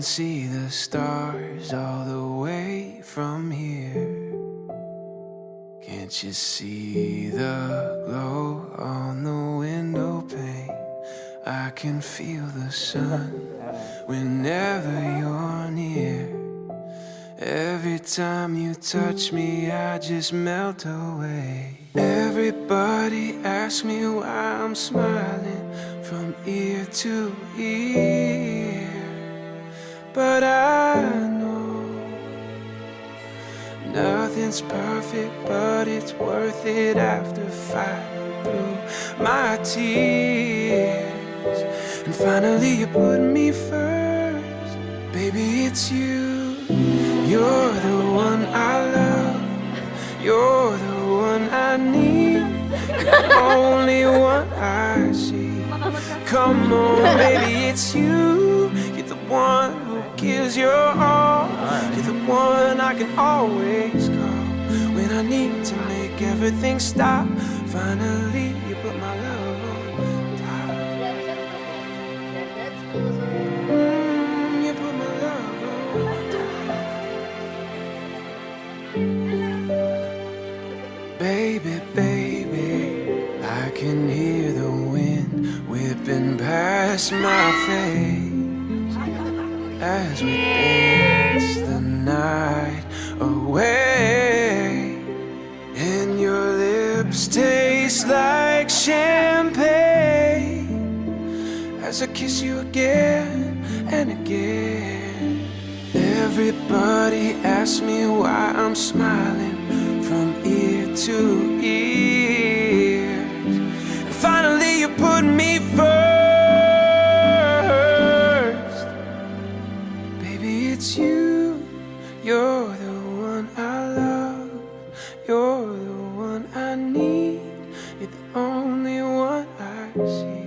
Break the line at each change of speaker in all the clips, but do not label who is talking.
see the stars all the way from here. Can't you see the glow on the window pane? I can feel the sun whenever you're near. Every time you touch me, I just melt away. Everybody asks me why I'm smiling from ear to ear, but I know nothing's perfect, but it's worth it after fighting through my tears. And finally you put me first, baby, it's you. You're the one I love, you're the one I need, the only one I see. Come on, baby, it's you. You're the one who gives your all. You're the one I can always call when I need to make everything stop. Finally, you put my love on top. You put my love on top. Baby, baby, I can hear the wind whipping past my face as we dance the night away. And your lips taste like champagne as I kiss you again and again. Everybody asks me why I'm smiling from ear to ear. And finally you put me first. Baby, it's you. You're the one I love. You're the one I need. You're the only one I see.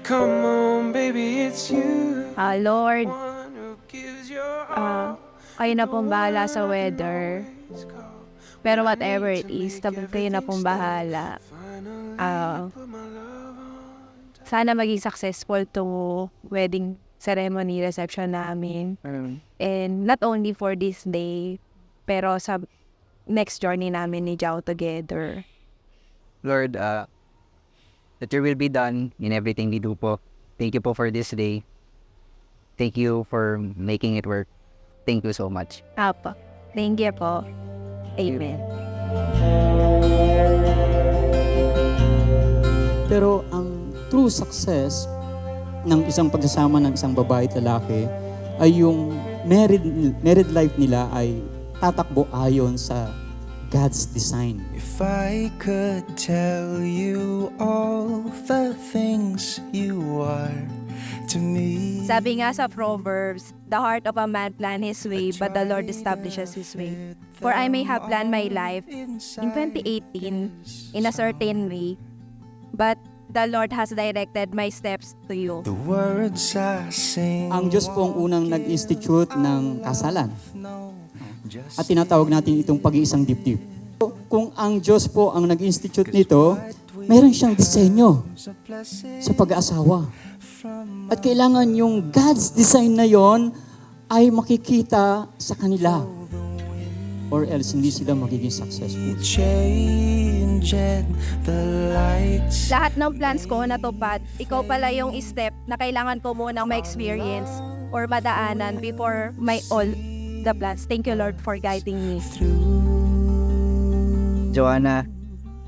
Come on, baby, it's you.
Lord,
One who gives your all.
kayo na pong bahala sa weather. Pero whatever it is, kayo na pong bahala. Sana maging successful to wedding ceremony reception namin. And not only for this day, pero sa next journey namin ni Jao together.
Lord, that your will be done in everything we do po. Thank you po for this day. Thank you for making it work. Thank you so much.
Apo. Thank you po. Amen.
Pero ang true success ng isang pagsasama ng isang babae at lalaki ay yung married life nila ay tatakbo ayon sa God's design.
If I could tell you all the things you are to me.
Sabi nga sa Proverbs, the heart of a man plan his way, but the Lord establishes his way. For I may have planned my life in 2018 in a certain way, but the Lord has directed my steps to you.
The words I sing.
Ang Diyos po ang unang nag-institute ng kasalan. At tinatawag natin itong pag-iisang dibdib. Kung ang Diyos po ang nag-institute nito, meron siyang disenyo sa pag-aasawa. At kailangan yung God's design na yon ay makikita sa kanila. Or else, hindi sila magiging successful.
Lahat ng plans ko natupad, ikaw pala yung step na kailangan ko munang ma-experience or madaanan before my all the plans. Thank you, Lord, for guiding me.
Joanna,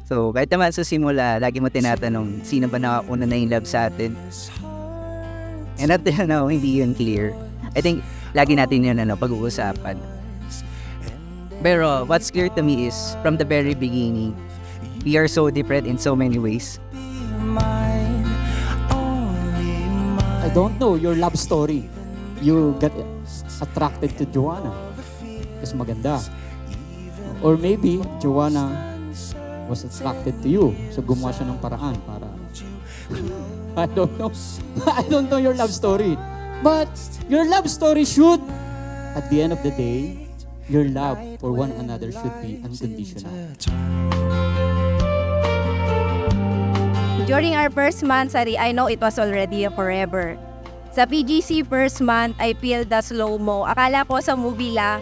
so kahit naman sa simula, lagi mo tinatanong, sino ba nakauna na in love sa atin? And up till now, hindi yun clear. I think, lagi natin yun pag-uusapan. Pero what's clear to me is, from the very beginning, we are so different in so many ways.
I don't know your love story. You got attracted to Joanna kasi maganda. Or maybe Joanna was attracted to you. So gumawa siya ng paraan para I don't know. I don't know your love story. But your love story should, at the end of the day, your love for one another should be unconditional.
During our first month, I know it was already a forever. Sa PGC first month, I feel the slow-mo. Akala ko sa movie lang.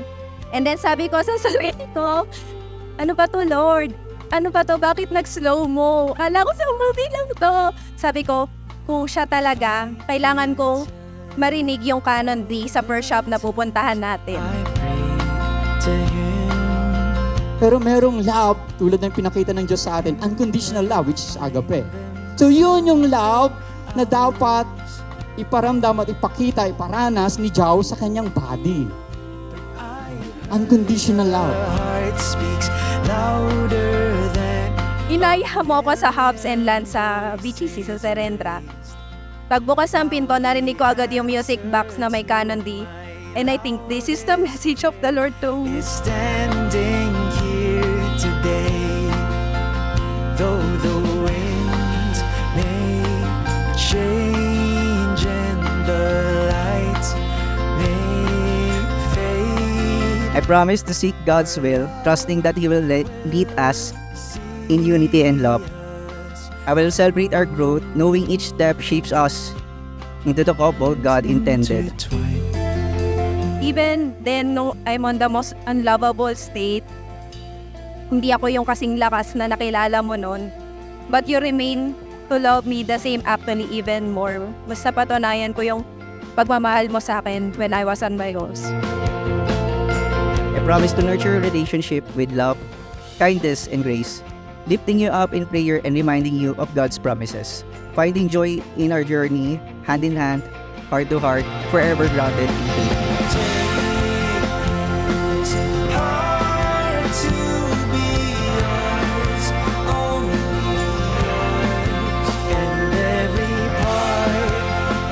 And then sabi ko sa sarili ko, ano ba to, Lord? Ano ba to? Bakit nag-slow-mo? Akala ko sa movie lang to. Sabi ko, kung siya talaga, kailangan ko marinig yung Canon D sa first shop na pupuntahan natin.
Pero merong love, tulad ng pinakita ng Diyos sa atin, unconditional love, which is agape. So yun yung love na dapat iparamdam at ipakita, iparanas ni Jao sa kanyang body. Unconditional love.
Inaya mo ako sa Hubs and Land sa BGC sa Serendra. Pagbukas ng pinto, narinig ko agad yung music box na may Canon D. And I think this is the message of the Lord to me.
Standing here today, though the winds may change and the lights may fade.
I promise to seek God's will, trusting that He will lead us in unity and love. I will celebrate our growth, knowing each step shapes us into the couple God intended.
Even then, nung I'm on the most unlovable state, hindi ako yung kasing lakas na nakilala mo nun. But you remain to love me the same, actually even more. Basta patunayan ko yung pagmamahal mo sa akin when I was on my lows.
I promise to nurture a relationship with love, kindness, and grace, lifting you up in prayer and reminding you of God's promises, finding joy in our journey, hand in hand, heart to heart, forever grounded in faith.
Hard to be yours, only yours, and every part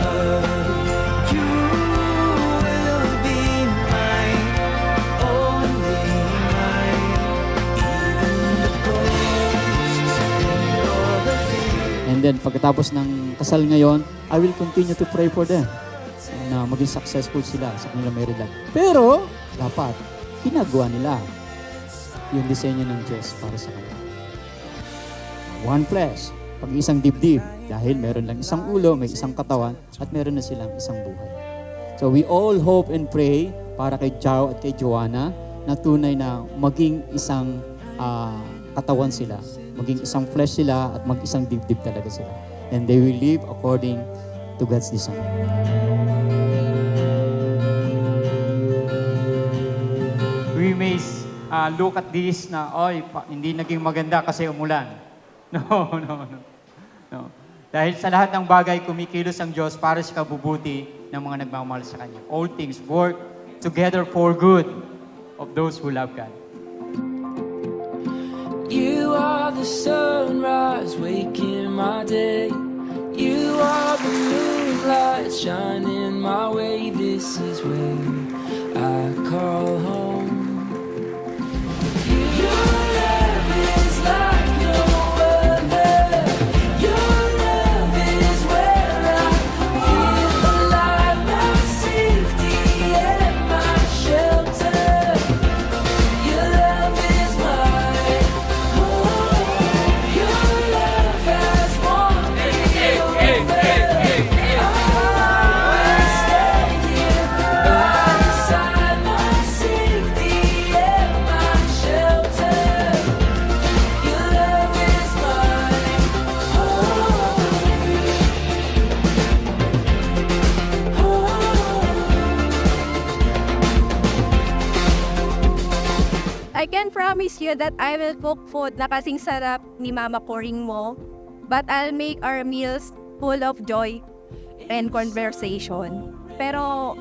of you will be mine, only mine, even the ghosts and all the fears.
And then pagkatapos ng kasal ngayon, I will continue to pray for them na maging successful sila sa kanilang married life. Pero, dapat, ginagawa nila yung disenyo ng Diyos para sa kanila. One flesh, pag-isang dibdib, dahil meron lang isang ulo, may isang katawan, at meron na silang isang buhay. So we all hope and pray para kay Jao at kay Joanna na tunay na maging isang katawan sila, maging isang flesh sila at mag-isang dibdib talaga sila. And they will live according to God's design.
We may look at this na, hindi naging maganda kasi umulan. No. Dahil sa lahat ng bagay, kumikilos ang Diyos para sa kabubuti ng mga nagmamahal sa Kanya. All things work together for good of those who love God.
You are the sunrise waking my day. You are the moonlight shining my way. This is where I call home. Your love is like no other. Your love is where I feel alive, my safety and my shelter. Your love is mine. Your love has won me over. I stay here by your side, my safety and my shelter. Your love is mine.
I can promise you that I will cook food na kasing sarap ni Mama Coring mo, but I'll make our meals full of joy and conversation. Pero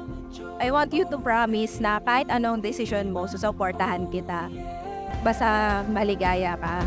I want you to promise na kahit anong decision mo, susuportahan kita. Basta maligaya ka.